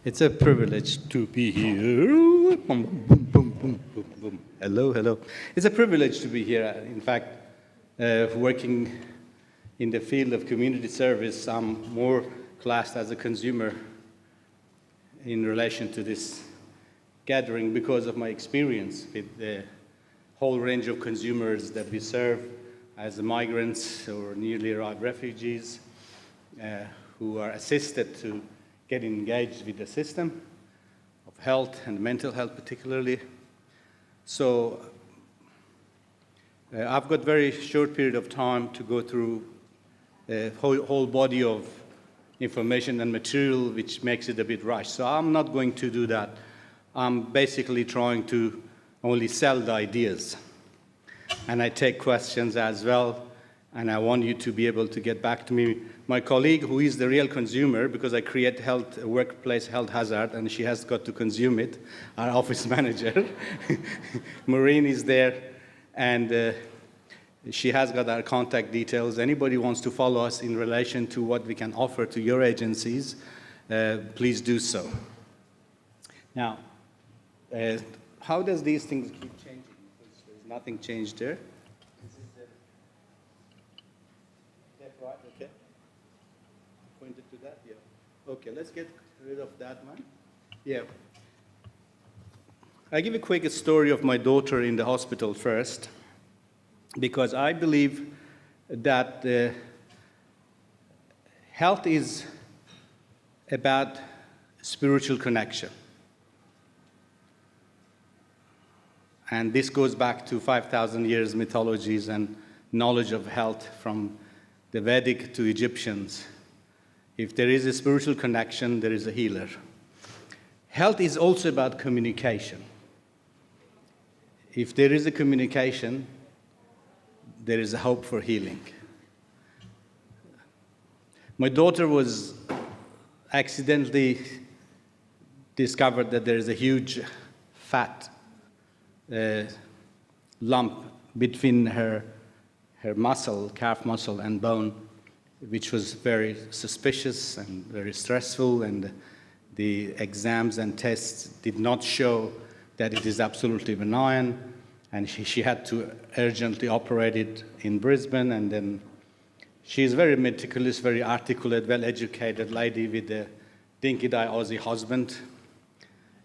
It's a privilege to be here. Boom, boom, boom, boom, boom, boom. Hello, hello. It's a privilege to be here. In fact, working in the field of community service, I'm more classed as a consumer in relation to this gathering because of my experience with the whole range of consumers that we serve as migrants or newly arrived refugees who are assisted to get engaged with the system of health and mental health particularly. So I've got very short period of time to go through a whole body of information and material which makes it a bit rushed. So I'm not going to do that. I'm basically trying to only sell the ideas. And I take questions as well, and I want you to be able to get back to me. My colleague, who is the real consumer, because I create workplace health hazard, and she has got to consume it, our office manager, Maureen is there, and she has got our contact details. Anybody wants to follow us in relation to what we can offer to your agencies, please do so. Now, how does these things keep changing? Because there's nothing changed there. This is that right? Okay. Pointed to that? Yeah. Okay, let's get rid of that one. Yeah. I give a quick story of my daughter in the hospital first, because I believe that health is about spiritual connection. And this goes back to 5,000 years mythologies and knowledge of health from the Vedic to Egyptians. If there is a spiritual connection, there is a healer. Health is also about communication. If there is a communication, there is a hope for healing. My daughter was accidentally discovered that there is a huge fat lump between her muscle, calf muscle and bone, which was very suspicious and very stressful, and the exams and tests did not show that it is absolutely benign, and she had to urgently operate it in Brisbane. And then she's very meticulous, very articulate, well-educated lady with a dinky-die Aussie husband,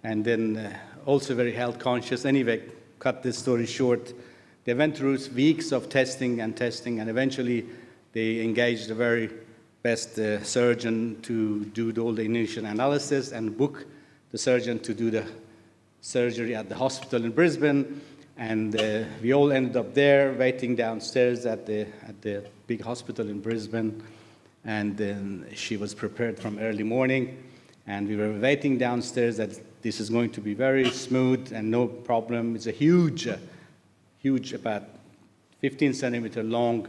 and then also very health conscious. Anyway, cut this story short, they went through weeks of testing, and eventually they engaged the very best surgeon to do all the initial analysis and book the surgeon to do the surgery at the hospital in Brisbane. And we all ended up there waiting downstairs at the big hospital in Brisbane. And then she was prepared from early morning, and we were waiting downstairs that this is going to be very smooth and no problem. It's a huge, about 15 centimeter long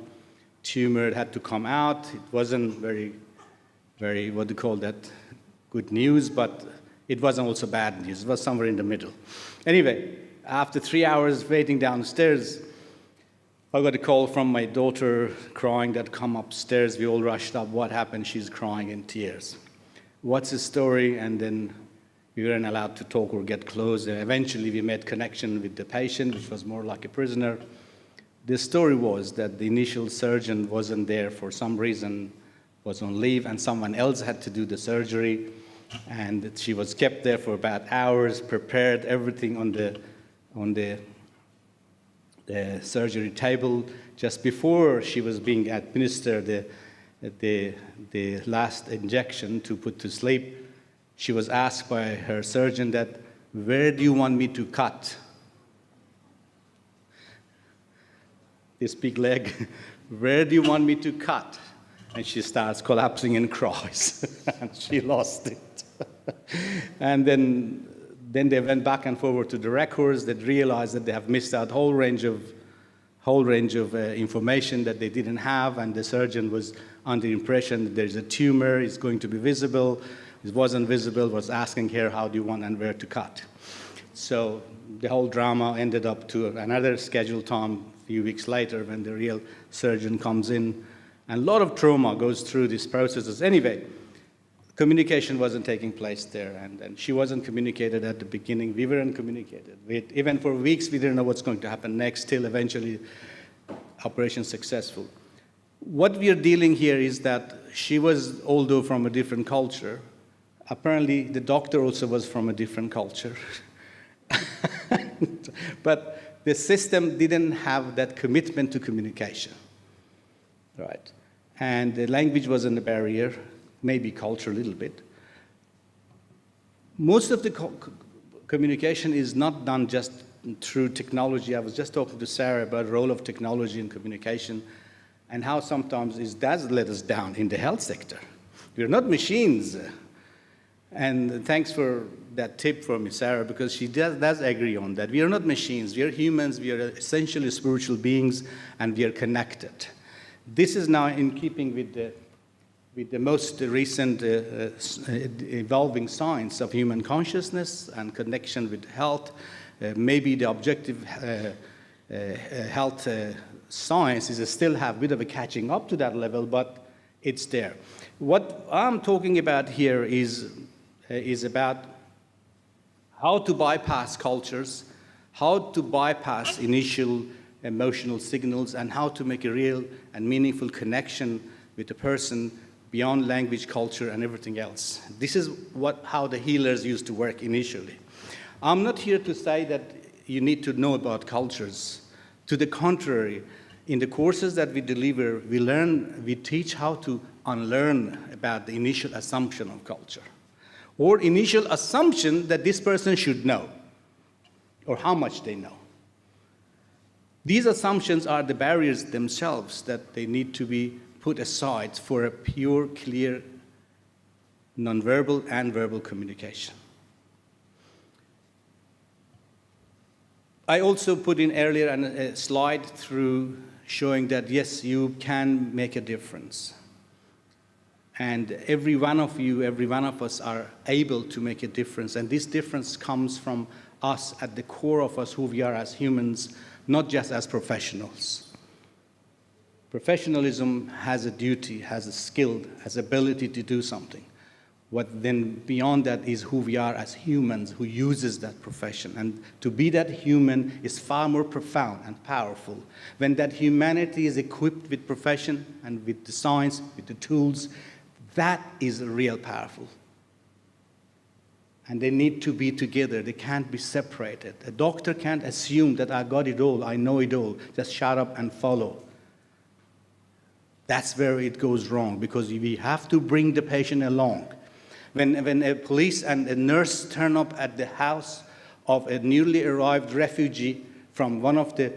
tumor. It had to come out. It wasn't very, what do you call that, good news, but it wasn't also bad news. It was somewhere in the middle. Anyway, after 3 hours waiting downstairs, I got a call from my daughter crying that come upstairs. We all rushed up. What happened? She's crying in tears. What's the story? And then we weren't allowed to talk or get close. Eventually, we made connection with the patient, which was more like a prisoner. The story was that the initial surgeon wasn't there for some reason, was on leave, and someone else had to do the surgery. And she was kept there for about hours, prepared everything on the surgery table. Just before she was being administered the last injection to put to sleep, she was asked by her surgeon that, where do you want me to cut? This big leg, where do you want me to cut? And she starts collapsing and cries, and she lost it. And then they went back and forward to the records. They realized that they have missed out whole range of information that they didn't have, and the surgeon was under the impression that there's a tumor, it's going to be visible. It wasn't visible, was asking her, how do you want and where to cut? So the whole drama ended up to another scheduled time a few weeks later when the real surgeon comes in. And a lot of trauma goes through these processes. Anyway, communication wasn't taking place there, and she wasn't communicated at the beginning. We weren't communicated. Even for weeks, we didn't know what's going to happen next, till eventually operation successful. What we are dealing here is that she was, although from a different culture, apparently the doctor also was from a different culture. But the system didn't have that commitment to communication, right? And the language wasn't a barrier, maybe culture a little bit. Most of the communication is not done just through technology. I was just talking to Sarah about the role of technology in communication and how sometimes it does let us down in the health sector. We're not machines. And thanks for that tip from me, Sarah, because she does agree on that. We are not machines. We are humans. We are essentially spiritual beings, and we are connected. This is now in keeping with the most recent evolving science of human consciousness and connection with health. Maybe the objective health science is still have a bit of a catching up to that level, but it's there. What I'm talking about here is about how to bypass cultures, how to bypass initial emotional signals, and how to make a real and meaningful connection with the person beyond language, culture, and everything else. This is how the healers used to work initially. I'm not here to say that you need to know about cultures. To the contrary, in the courses that we deliver, we teach how to unlearn about the initial assumption of culture, or initial assumption that this person should know, or how much they know. These assumptions are the barriers themselves that they need to be put aside for a pure, clear, nonverbal and verbal communication. I also put in earlier a slide through showing that, yes, you can make a difference. And every one of you, every one of us are able to make a difference. And this difference comes from us, at the core of us, who we are as humans, not just as professionals. Professionalism has a duty, has a skill, has ability to do something. What then beyond that is who we are as humans, who uses that profession. And to be that human is far more profound and powerful. When that humanity is equipped with profession and with the science, with the tools, that is real powerful. And they need to be together. They can't be separated. A doctor can't assume that I got it all, I know it all, just shut up and follow. That's where it goes wrong, because we have to bring the patient along. When a police and a nurse turn up at the house of a newly arrived refugee from one of the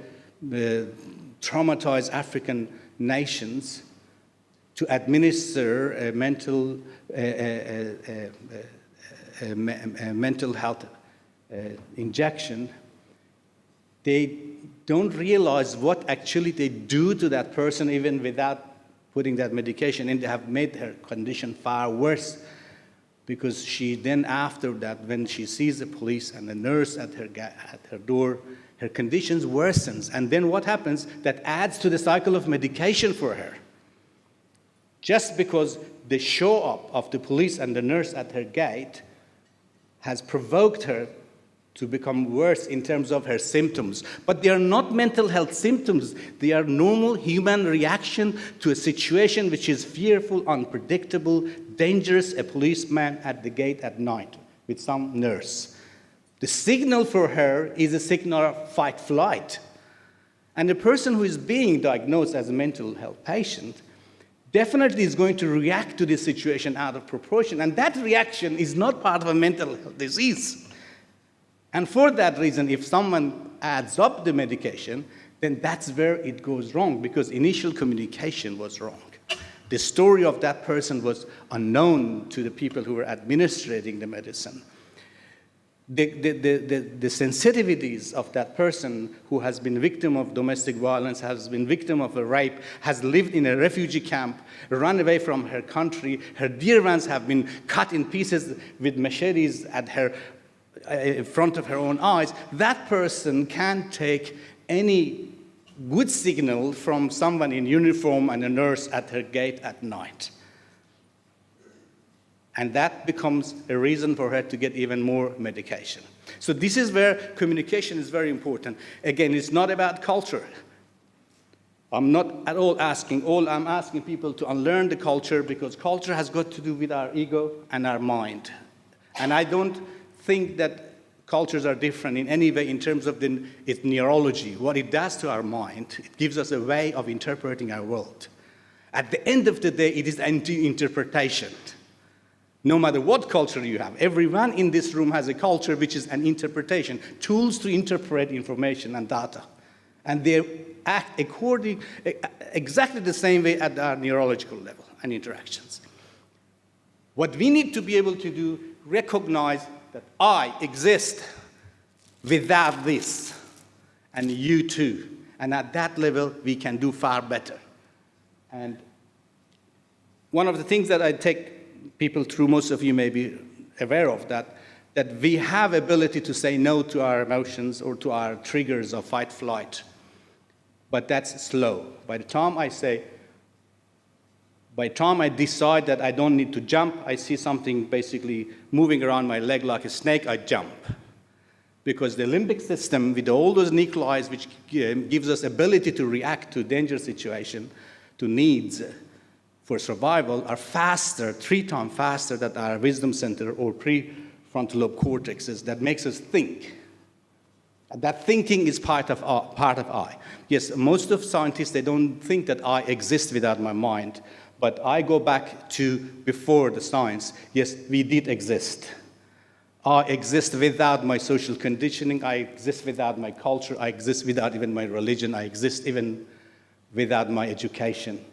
traumatized African nations to administer a mental health injection, they don't realize what actually they do to that person even without putting that medication in. They have made her condition far worse, because she then, after that, when she sees the police and the nurse at her door, her conditions worsens. And then what happens? That adds to the cycle of medication for her. Just because the show up of the police and the nurse at her gate has provoked her to become worse in terms of her symptoms. But they are not mental health symptoms. They are normal human reaction to a situation which is fearful, unpredictable, dangerous, a policeman at the gate at night with some nurse. The signal for her is a signal of fight, flight. And the person who is being diagnosed as a mental health patient definitely is going to react to this situation out of proportion. And that reaction is not part of a mental health disease. And for that reason, if someone adds up the medication, then that's where it goes wrong, because initial communication was wrong. The story of that person was unknown to the people who were administrating the medicine. The sensitivities of that person who has been victim of domestic violence, has been victim of a rape, has lived in a refugee camp, run away from her country, her dear ones have been cut in pieces with machetes at her in front of her own eyes, that person can't take any good signal from someone in uniform and a nurse at her gate at night. And that becomes a reason for her to get even more medication. So this is where communication is very important. Again, it's not about culture. I'm not at all asking, I'm asking people to unlearn the culture, because culture has got to do with our ego and our mind. And I don't think that cultures are different in any way in terms of its neurology. What it does to our mind, it gives us a way of interpreting our world. At the end of the day, it is an interpretation. No matter what culture you have, everyone in this room has a culture which is an interpretation, tools to interpret information and data. And they act exactly the same way at our neurological level and interactions. What we need to be able to do, recognize that I exist without this, and you too. And at that level, we can do far better. And one of the things that I take people through, most of you may be aware of that we have ability to say no to our emotions or to our triggers of fight, flight. But that's slow. By the time I decide that I don't need to jump, I see something basically moving around my leg like a snake, I jump. Because the limbic system, with all those nuclei which gives us ability to react to danger situation, to needs for survival, are faster, 3 times faster than our wisdom center or prefrontal lobe cortexes. That makes us think. That thinking is part of I. Yes, most of scientists, they don't think that I exist without my mind. But I go back to before the science. Yes, we did exist. I exist without my social conditioning. I exist without my culture. I exist without even my religion. I exist even without my education.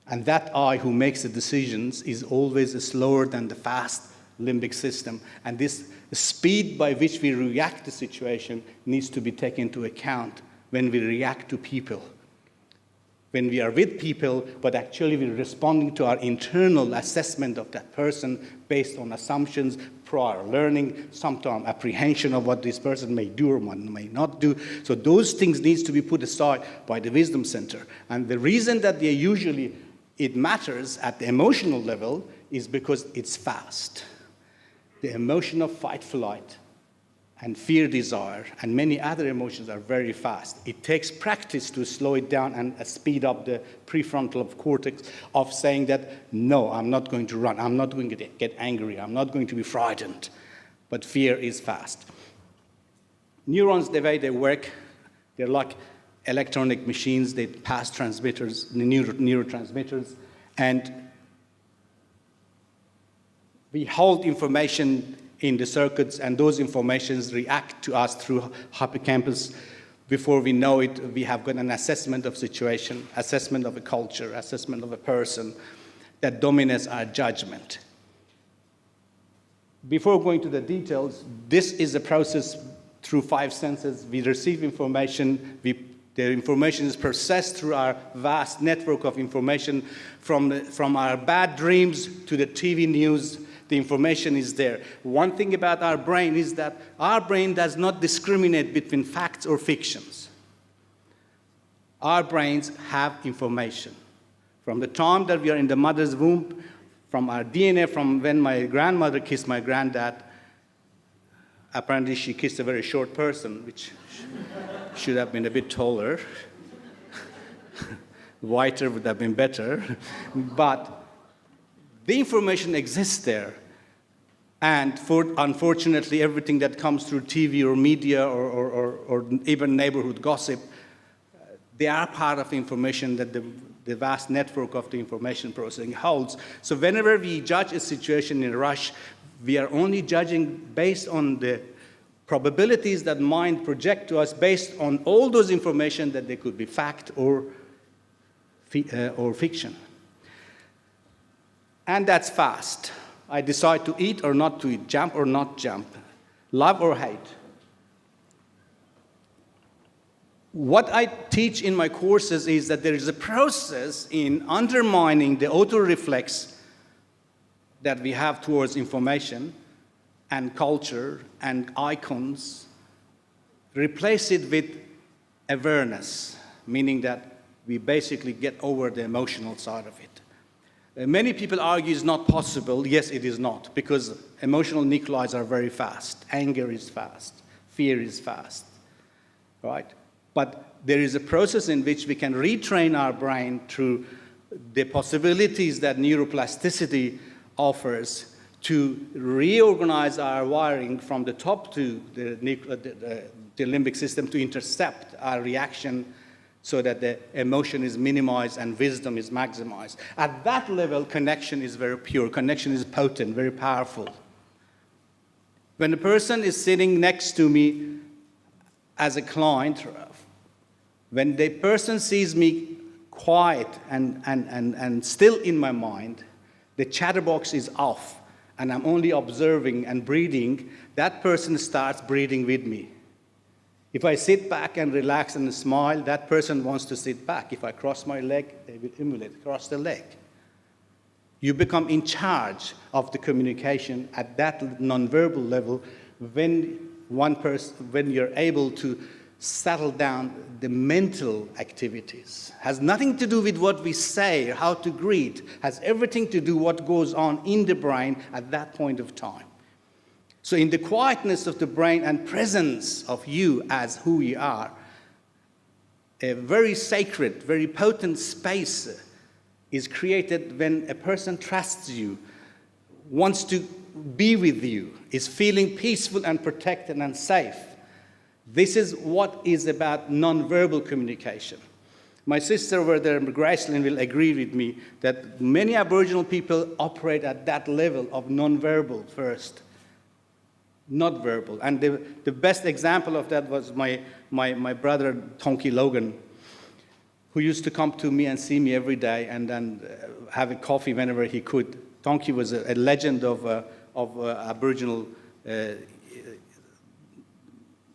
And that I who makes the decisions is always slower than the fast limbic system. And this speed by which we react to situation needs to be taken into account when we react to people. When we are with people, but actually we're responding to our internal assessment of that person based on assumptions, prior learning, sometimes apprehension of what this person may do or may not do. So those things need to be put aside by the wisdom center. And the reason that it matters at the emotional level is because it's fast. The emotion of fight, flight, and fear, desire, and many other emotions are very fast. It takes practice to slow it down and speed up the prefrontal cortex of saying that, no, I'm not going to run, I'm not going to get angry, I'm not going to be frightened. But fear is fast. Neurons, the way they work, they're like electronic machines. They pass transmitters, neurotransmitters, and we hold information in the circuits, and those informations react to us through hippocampus. Before we know it, we have got an assessment of situation, assessment of a culture, assessment of a person that dominates our judgment. Before going to the details, this is a process through 5 senses. We receive information, the information is processed through our vast network of information, from our bad dreams to the TV news. The information is there. One thing about our brain is that our brain does not discriminate between facts or fictions. Our brains have information. From the time that we are in the mother's womb, from our DNA, from when my grandmother kissed my granddad, apparently she kissed a very short person, which should have been a bit taller. Whiter would have been better. But the information exists there. And unfortunately, everything that comes through TV or media or even neighborhood gossip, they are part of the information that the vast network of the information processing holds. So whenever we judge a situation in a rush, we are only judging based on the probabilities that mind project to us based on all those information that they could be fact or fiction. And that's fast. I decide to eat or not to eat, jump or not jump, love or hate. What I teach in my courses is that there is a process in undermining the auto-reflex that we have towards information and culture and icons, replace it with awareness, meaning that we basically get over the emotional side of it. Many people argue it's not possible. Yes, it is not, because emotional nuclei are very fast. Anger is fast. Fear is fast, right? But there is a process in which we can retrain our brain through the possibilities that neuroplasticity offers to reorganize our wiring from the top to the limbic system to intercept our reaction so that the emotion is minimized and wisdom is maximized. At that level, connection is very pure. Connection is potent, very powerful. When a person is sitting next to me as a client, when the person sees me quiet and still in my mind, the chatterbox is off, and I'm only observing and breathing, that person starts breathing with me. If I sit back and relax and smile, that person wants to sit back. If I cross my leg, they will emulate, cross the leg. You become in charge of the communication at that nonverbal level when you're able to settle down the mental activities. Has nothing to do with what we say or how to greet. Has everything to do what goes on in the brain at that point of time. So in the quietness of the brain and presence of you as who you are, a very sacred, very potent space is created when a person trusts you, wants to be with you, is feeling peaceful and protected and safe. This is what is about nonverbal communication. My sister over there in Graceland will agree with me that many Aboriginal people operate at that level of nonverbal first, not verbal. And the best example of that was my brother, Tonki Logan, who used to come to me and see me every day and then have a coffee whenever he could. Tonki was a legend of Aboriginal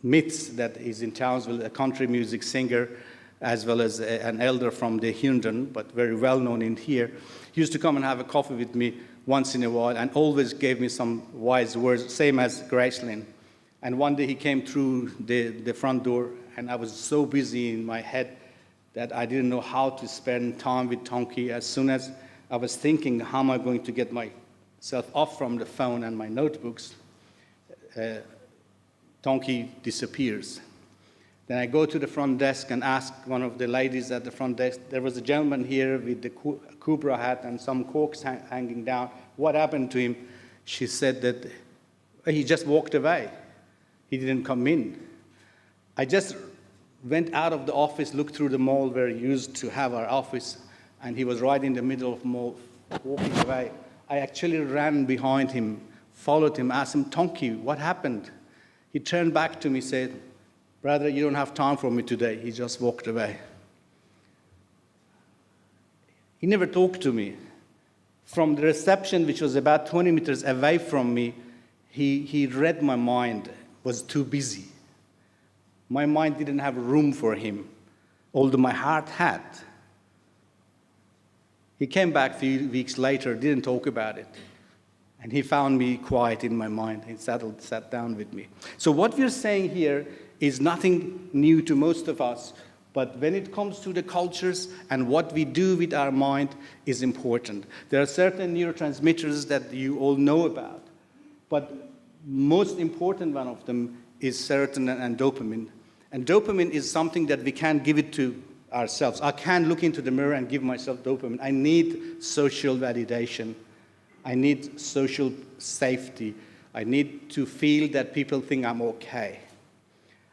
myths that is in Townsville, a country music singer, as well as an elder from the Hundan, but very well known in here. He used to come and have a coffee with me once in a while and always gave me some wise words, same as Graceland. And one day he came through the front door and I was so busy in my head that I didn't know how to spend time with Tonki. As soon as I was thinking, how am I going to get myself off from the phone and my notebooks, Tonki disappears. Then I go to the front desk and ask one of the ladies at the front desk, there was a gentleman here with the Cobra hat and some corks hanging down. What happened to him? She said that he just walked away. He didn't come in. I just went out of the office, looked through the mall where we used to have our office, and he was right in the middle of the mall, walking away. I actually ran behind him, followed him, asked him, Tonki, what happened? He turned back to me, said, brother, you don't have time for me today. He just walked away. He never talked to me. From the reception, which was about 20 meters away from me, he read my mind, was too busy. My mind didn't have room for him, although my heart had. He came back a few weeks later, didn't talk about it. And he found me quiet in my mind. He sat down with me. So what we're saying here is nothing new to most of us, but when it comes to the cultures and what we do with our mind is important. There are certain neurotransmitters that you all know about, but most important one of them is serotonin and dopamine. And dopamine is something that we can't give it to ourselves. I can't look into the mirror and give myself dopamine. I need social validation. I need social safety. I need to feel that people think I'm okay.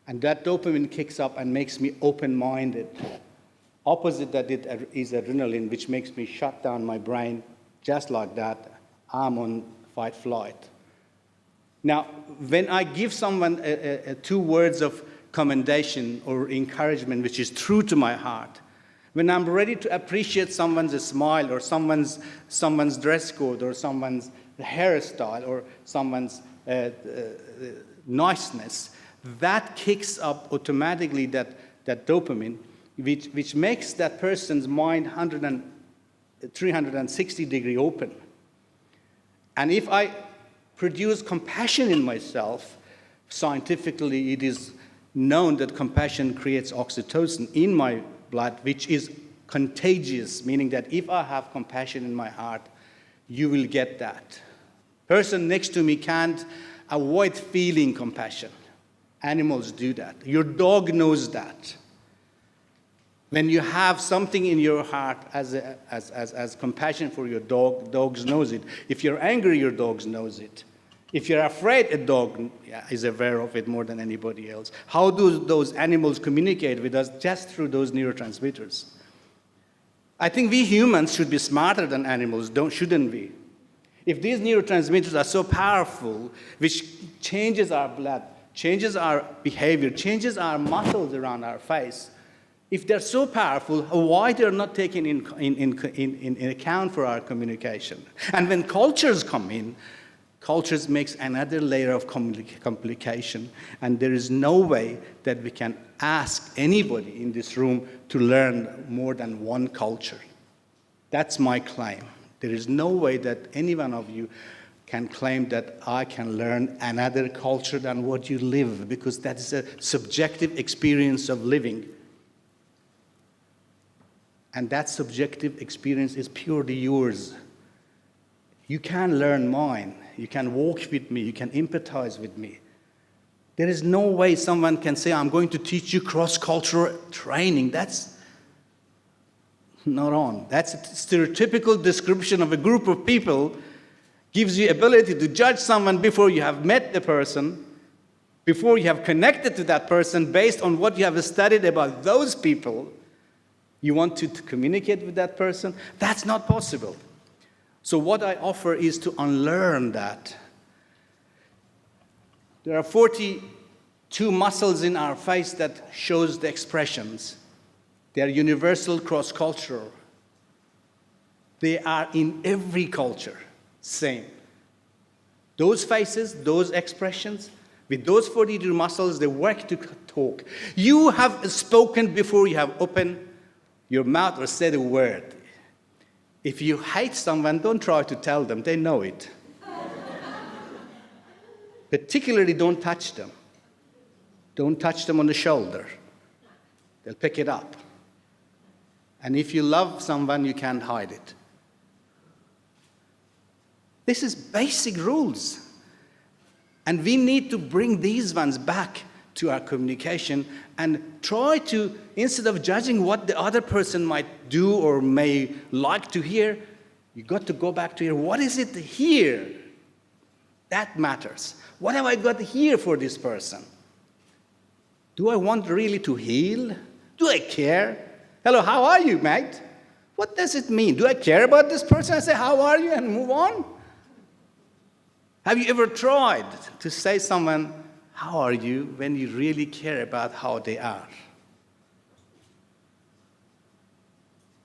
And that dopamine kicks up and makes me open-minded. Opposite that is adrenaline, which makes me shut down my brain. Just like that, I'm on fight flight. Now, when I give someone two words of commendation or encouragement, which is true to my heart, when I'm ready to appreciate someone's smile or someone's dress code or someone's hairstyle or someone's niceness, that kicks up automatically that dopamine, which makes that person's mind 360-degree open. And if I produce compassion in myself, scientifically it is known that compassion creates oxytocin in my blood, which is contagious, meaning that if I have compassion in my heart, you will get that. Person next to me can't avoid feeling compassion. Animals do that. Your dog knows that. When you have something in your heart as compassion for your dog, dogs knows it. If you're angry, your dog knows it. If you're afraid, a dog is aware of it more than anybody else. How do those animals communicate with us? Just through those neurotransmitters. I think we humans should be smarter than animals, shouldn't we? If these neurotransmitters are so powerful, which changes our blood, changes our behavior, changes our muscles around our face, if they're so powerful, why they're not taken in account for our communication? And when cultures come in, cultures makes another layer of complication, and there is no way that we can ask anybody in this room to learn more than one culture. That's my claim. There is no way that any one of you can claim that I can learn another culture than what you live, because that is a subjective experience of living. And that subjective experience is purely yours. You can learn mine. You can walk with me. You can empathize with me. There is no way someone can say, I'm going to teach you cross-cultural training. That's not on. That's a stereotypical description of a group of people, gives you ability to judge someone before you have met the person, before you have connected to that person based on what you have studied about those people. You want to communicate with that person? That's not possible. So what I offer is to unlearn that. There are 42 muscles in our face that shows the expressions. They are universal, cross-cultural. They are in every culture, same. Those faces, those expressions, with those 42 muscles, they work to talk. You have spoken before you have opened your mouth or said a word. If you hate someone, don't try to tell them. They know it. Particularly, don't touch them. Don't touch them on the shoulder. They'll pick it up. And if you love someone, you can't hide it. This is basic rules. And we need to bring these ones back to our communication and try to, instead of judging what the other person might do or may like to hear, you got to go back to hear, what is it here that matters? What have I got here for this person? Do I want really to heal? Do I care? Hello, how are you, mate? What does it mean? Do I care about this person? I say, how are you, and move on? Have you ever tried to say someone, how are you, when you really care about how they are?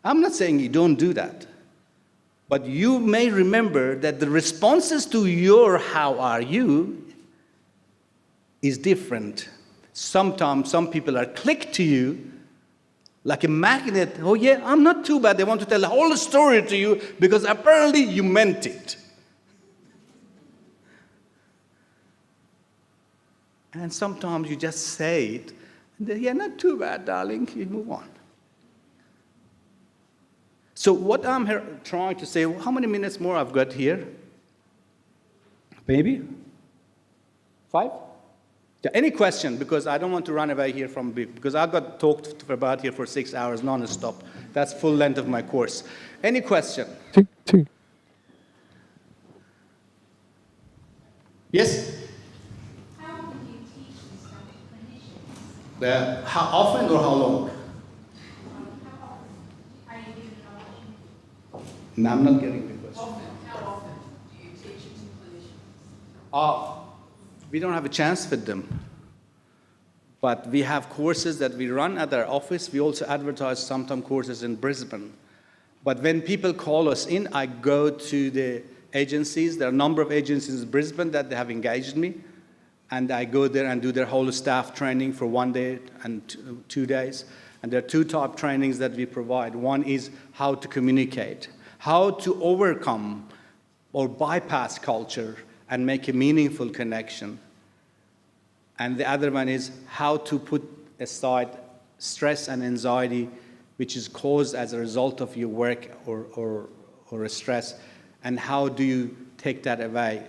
I'm not saying you don't do that, but you may remember that the responses to your how are you is different. Sometimes some people are clicked to you like a magnet. Oh yeah, I'm not too bad. They want to tell the whole story to you because apparently you meant it. And sometimes you just say it, and they, yeah, not too bad, darling, you move on. So what I'm here trying to say, how many minutes more I've got here? Maybe? 5? Yeah, any question? Because I don't want to run away here from, because I got talked about here for 6 hours non-stop. That's full length of my course. Any question? Two. Yes? How often or how long? How often are you giving knowledge? No, I'm not getting the question. How often do you teach it to clinicians? We don't have a chance with them. But we have courses that we run at our office. We also advertise sometimes courses in Brisbane. But when people call us in, I go to the agencies. There are a number of agencies in Brisbane that they have engaged me. And I go there and do their whole staff training for 1 day and 2 days. And there are 2 top trainings that we provide. One is how to communicate, how to overcome or bypass culture and make a meaningful connection. And the other one is how to put aside stress and anxiety which is caused as a result of your work or a stress, and how do you take that away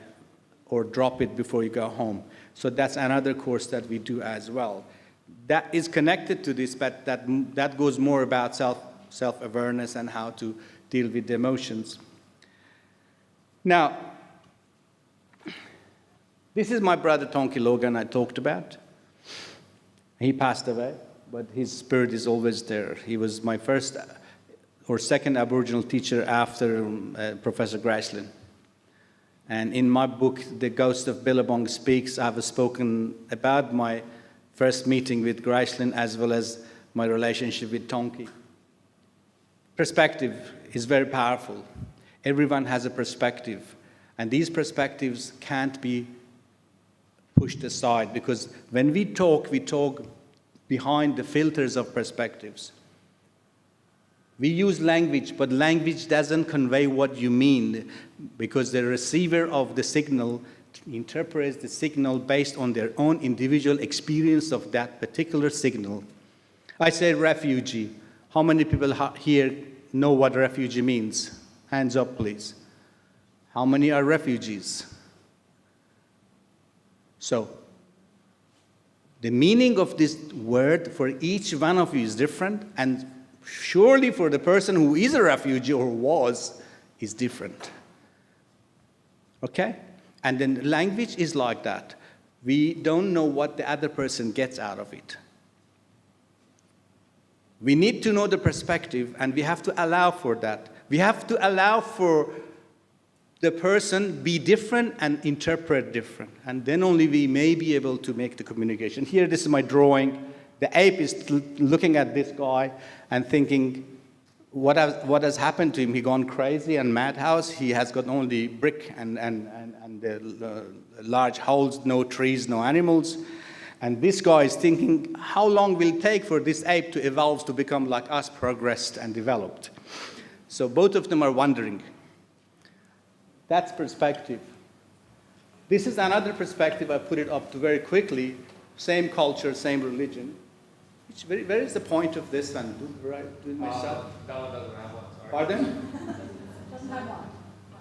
or drop it before you go home. So that's another course that we do as well. That is connected to this, but that goes more about self-awareness and how to deal with the emotions. Now, this is my brother Tonki Logan I talked about. He passed away, but his spirit is always there. He was my first or second Aboriginal teacher after Professor Graceland. And in my book, The Ghost of Billabong Speaks, I have spoken about my first meeting with Graceland as well as my relationship with Tonki. Perspective is very powerful. Everyone has a perspective, and these perspectives can't be pushed aside, because when we talk behind the filters of perspectives. We use language, but language doesn't convey what you mean, because the receiver of the signal interprets the signal based on their own individual experience of that particular signal. I say refugee. How many people here know what refugee means? Hands up, please. How many are refugees? So, the meaning of this word for each one of you is different, and surely for the person who is a refugee or was, is different. Okay? And then language is like that. We don't know what the other person gets out of it. We need to know the perspective, and we have to allow for that. We have to allow for the person be different and interpret different. And then only we may be able to make the communication. Here, this is my drawing. The ape is looking at this guy and thinking, what has happened to him? He gone crazy and madhouse. He has got only brick and large holes, no trees, no animals. And this guy is thinking, how long will it take for this ape to evolve to become like us, progressed and developed? So both of them are wondering. That's perspective. This is another perspective. I put it up to very quickly. Same culture, same religion. Where is the point of this one? Do it myself? Bella doesn't have one, sorry. Pardon? Doesn't have one.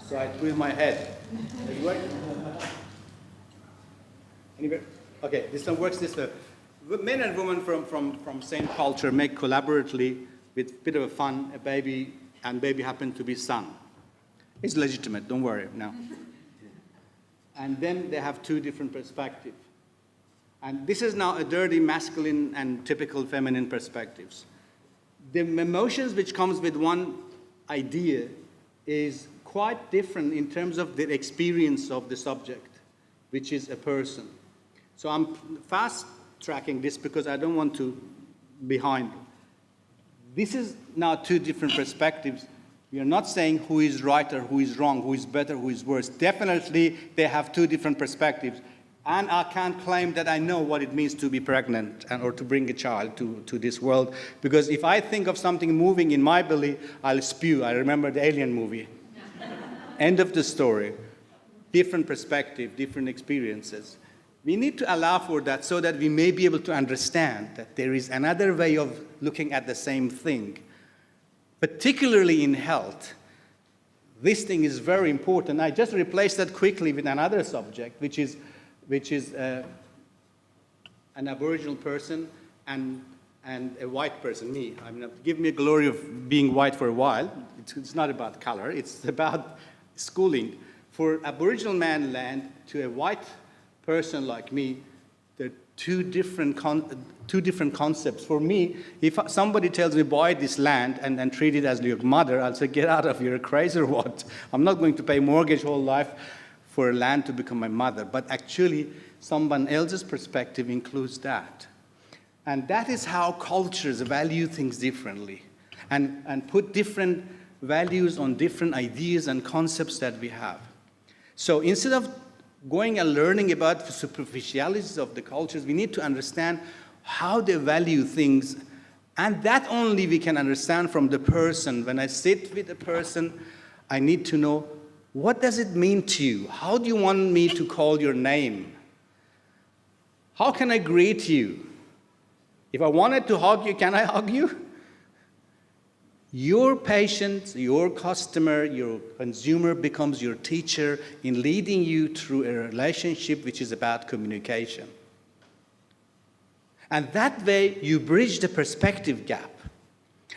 So I do it with my head. Does it work? Anywhere? Okay, this one works this way. Men and women from same culture make collaboratively with a bit of a fun, a baby, and baby happened to be son. It's legitimate, don't worry, no. And then they have two different perspectives. And this is now a dirty masculine and typical feminine perspectives. The emotions which comes with one idea is quite different in terms of the experience of the subject, which is a person. So I'm fast tracking this because I don't want to be behind. This is now two different perspectives. We are not saying who is right or who is wrong, who is better, who is worse. Definitely they have two different perspectives. And I can't claim that I know what it means to be pregnant or to bring a child to this world. Because if I think of something moving in my belly, I'll spew. I remember the Alien movie. End of the story. Different perspective, different experiences. We need to allow for that so that we may be able to understand that there is another way of looking at the same thing. Particularly in health, this thing is very important. I just replaced that quickly with another subject, which is an Aboriginal person and a white person, me. I mean, give me a glory of being white for a while. It's not about color. It's about schooling. For Aboriginal man land to a white person like me, there are two different concepts. For me, if somebody tells me buy this land and treat it as your mother, I'll say, get out of here, crazy or what? I'm not going to pay mortgage whole life for land to become my mother. But actually, someone else's perspective includes that. And that is how cultures value things differently and put different values on different ideas and concepts that we have. So instead of going and learning about the superficialities of the cultures, we need to understand how they value things. And that only we can understand from the person. When I sit with a person, I need to know, what does it mean to you? How do you want me to call your name? How can I greet you? If I wanted to hug you, can I hug you? Your patient, your customer, your consumer becomes your teacher in leading you through a relationship which is about communication. And that way, you bridge the perspective gap.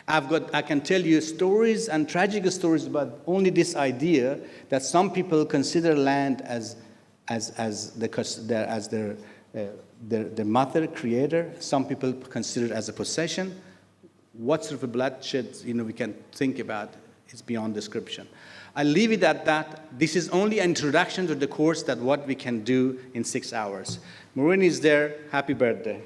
I can tell you stories and tragic stories about only this idea that some people consider land as their mother, creator. Some people consider it as a possession. What sort of a bloodshed, we can think about is beyond description. I'll leave it at that. This is only an introduction to the course that what we can do in 6 hours. Maureen is there. Happy birthday.